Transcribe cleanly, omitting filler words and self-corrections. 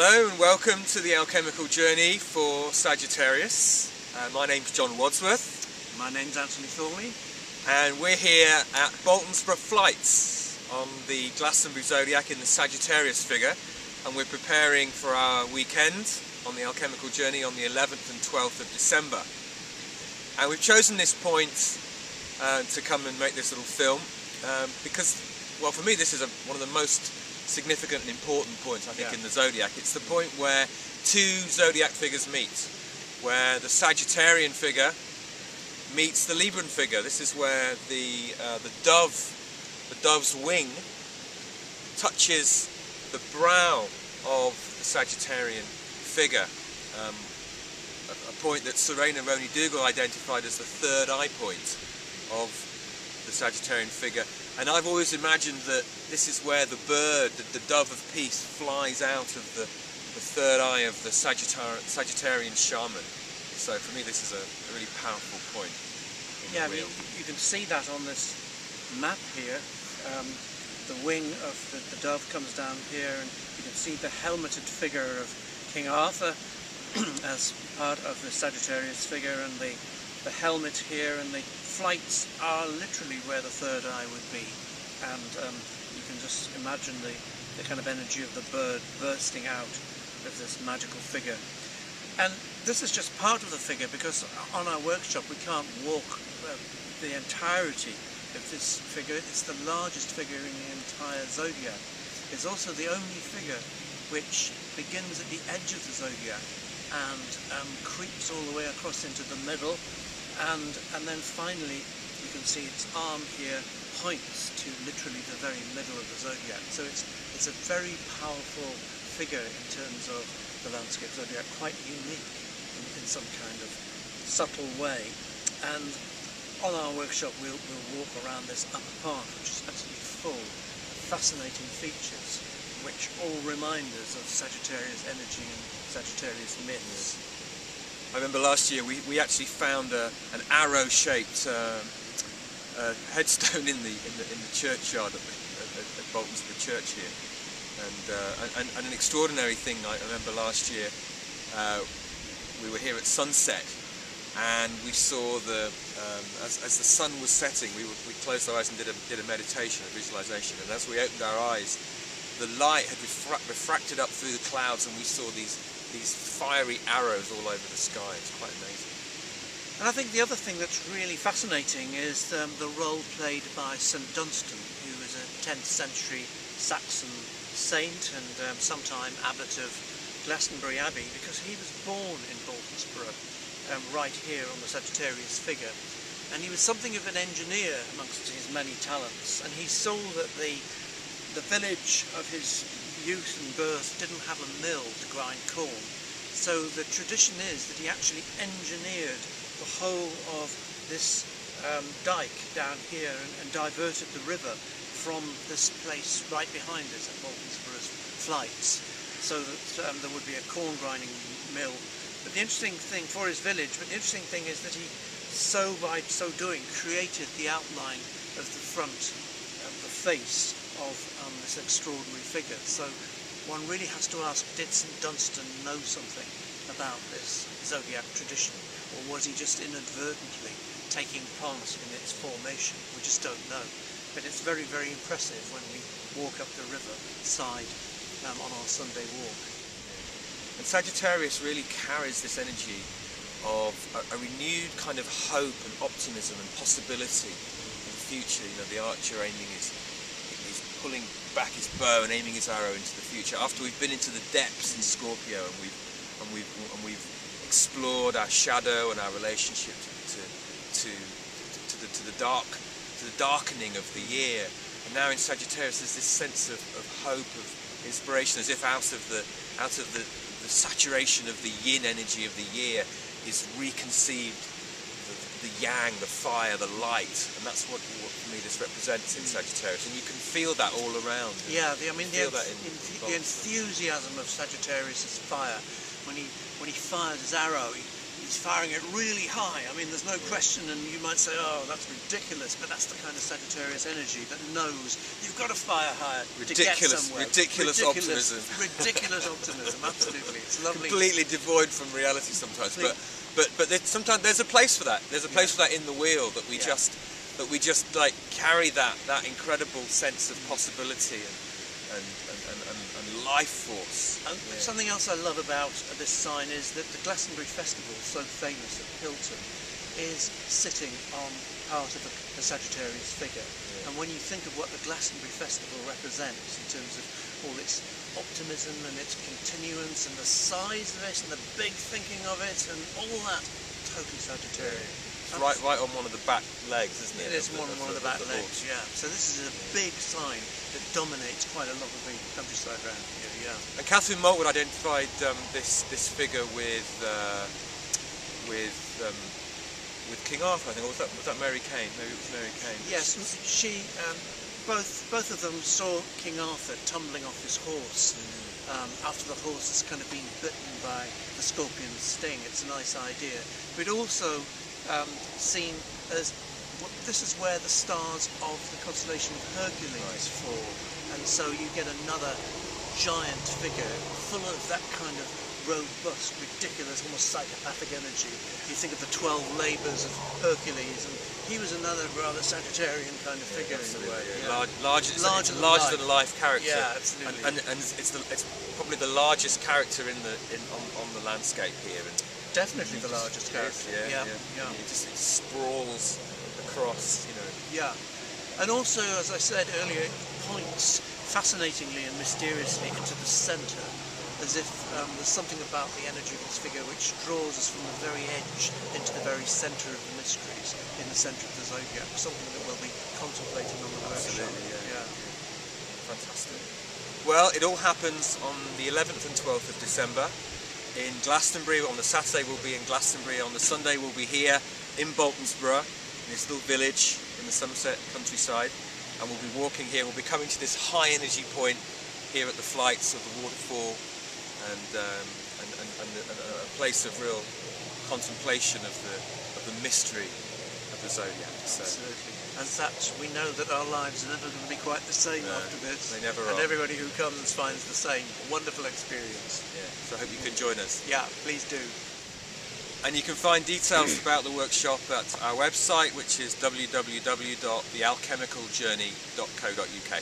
Hello and welcome to the alchemical journey for Sagittarius. My name's John Wadsworth. My name's Anthony Thorley. And we're here at Bolton's Flights on the Glastonbury Zodiac in the Sagittarius figure, and we're preparing for our weekend on the alchemical journey on the 11th and 12th of December. And we've chosen this point to come and make this little film because, well, for me this is one of the most significant and important points, I think, in the Zodiac. It's the point where two Zodiac figures meet, where the Sagittarian figure meets the Libran figure. This is where the dove's wing touches the brow of the Sagittarian figure, a point that Serena Roney-Dougal identified as the third eye point of the Sagittarian figure. And I've always imagined that this is where the bird, the dove of peace, flies out of the third eye of the Sagittarian shaman. So for me this is a really powerful point. Yeah, I mean, you can see that on this map here. The wing of the dove comes down here, and you can see the helmeted figure of King Arthur as part of the Sagittarius figure, and the helmet here, and the flights are literally where the third eye would be, and you can just imagine the kind of energy of the bird bursting out of this magical figure. And this is just part of the figure, because on our workshop we can't walk the entirety of this figure. It's the largest figure in the entire Zodiac. It's also the only figure which begins at the edge of the Zodiac and creeps all the way across into the middle, and then finally you can see its arm here points to literally the very middle of the Zodiac. So it's a very powerful figure in terms of the landscape Zodiac, quite unique in some kind of subtle way. And on our workshop we'll walk around this upper part, which is absolutely full of fascinating features which all remind us of Sagittarius energy and Sagittarius myths. I remember last year we actually found an arrow-shaped headstone in the churchyard at Bolton's, the church here, and an extraordinary thing. I remember last year we were here at sunset, and we saw as the sun was setting, we closed our eyes and did a meditation, a visualization, and as we opened our eyes, the light had refracted up through the clouds, and we saw these fiery arrows all over the sky. It's quite amazing. And I think the other thing that's really fascinating is the role played by St Dunstan, who was a 10th century Saxon saint and sometime abbot of Glastonbury Abbey, because he was born in Boltonsborough, right here on the Sagittarius figure, and he was something of an engineer amongst his many talents, and he saw that the village of his youth and birth didn't have a mill to grind corn, so the tradition is that he actually engineered the whole of this dike down here and diverted the river from this place right behind us at Bolton's Flights, so that there would be a corn grinding mill. But the interesting thing for his village, but the interesting thing is that he by so doing created the outline of the front, the face of this extraordinary figure. So one really has to ask, did St Dunstan know something about this Zodiac tradition, or was he just inadvertently taking part in its formation? We just don't know. But it's very, very impressive when we walk up the river side on our Sunday walk. And Sagittarius really carries this energy of a renewed kind of hope and optimism and possibility in the future. You know, the archer aiming is pulling back his bow and aiming his arrow into the future. After we've been into the depths in Scorpio and we've explored our shadow and our relationship to the darkening of the year, and now in Sagittarius there's this sense of hope, of inspiration, as if out of the saturation of the yin energy of the year is reconceived the yang, the fire, the light, and that's what for me this represents in Sagittarius, and you can feel that all around. Yeah, the enthusiasm of Sagittarius' fire. When he fires his arrow, you he's firing it really high. I mean, there's no question, and you might say, oh, that's ridiculous, but that's the kind of Sagittarius energy that knows you've got to fire higher to get somewhere. Ridiculous optimism. Ridiculous optimism, absolutely. It's lovely. Completely devoid from reality sometimes, but sometimes there's a place for that. There's a place for that in the wheel, that we just like carry that incredible sense of possibility and life force. And something else I love about this sign is that the Glastonbury Festival, so famous at Bolton, is sitting on part of the Sagittarius figure. Yeah. And when you think of what the Glastonbury Festival represents in terms of all its optimism and its continuance and the size of it and the big thinking of it and all that, totally Sagittarius. Right on one of the back legs, isn't it? It is one of the back legs, yeah. So this is a big sign that dominates quite a lot of the countryside around here, yeah. And Catherine Maltwood identified this figure with King Arthur, I think. Or was that Mary Kane? Maybe it was Mary Kane. Yes, she. Both of them saw King Arthur tumbling off his horse after the horse has kind of been bitten by the scorpion's sting. It's a nice idea, but also seen as this is where the stars of the constellation of Hercules fall, and so you get another giant figure full of that kind of robust, ridiculous, almost psychopathic energy. You think of the 12 labours of Hercules, and he was another rather Sagittarian kind of figure in a way. Yeah. Larger than life character. Yeah, absolutely. And it's probably the largest character on the landscape here. And definitely the largest character. Yeah. It sprawls across, you know. Yeah, and also, as I said earlier, it points fascinatingly and mysteriously into the centre, as if there's something about the energy of this figure which draws us from the very edge into the very centre of the mysteries, in the centre of the zodiac, something that we'll be contemplating on the workshop. Absolutely, yeah. Fantastic. Well, it all happens on the 11th and 12th of December in Glastonbury. On the Saturday we'll be in Glastonbury, on the Sunday we'll be here in Boltonsborough, in this little village in the Somerset countryside, and we'll be walking here. We'll be coming to this high energy point here at the flights of the waterfall, and a place of real contemplation of the mystery of the zodiac. So. Absolutely. And that we know that our lives are never going to be quite the same after this. They never are. And everybody who comes finds the same. A wonderful experience. Yeah. So I hope you can join us. Yeah, please do. And you can find details about the workshop at our website, which is www.thealchemicaljourney.co.uk.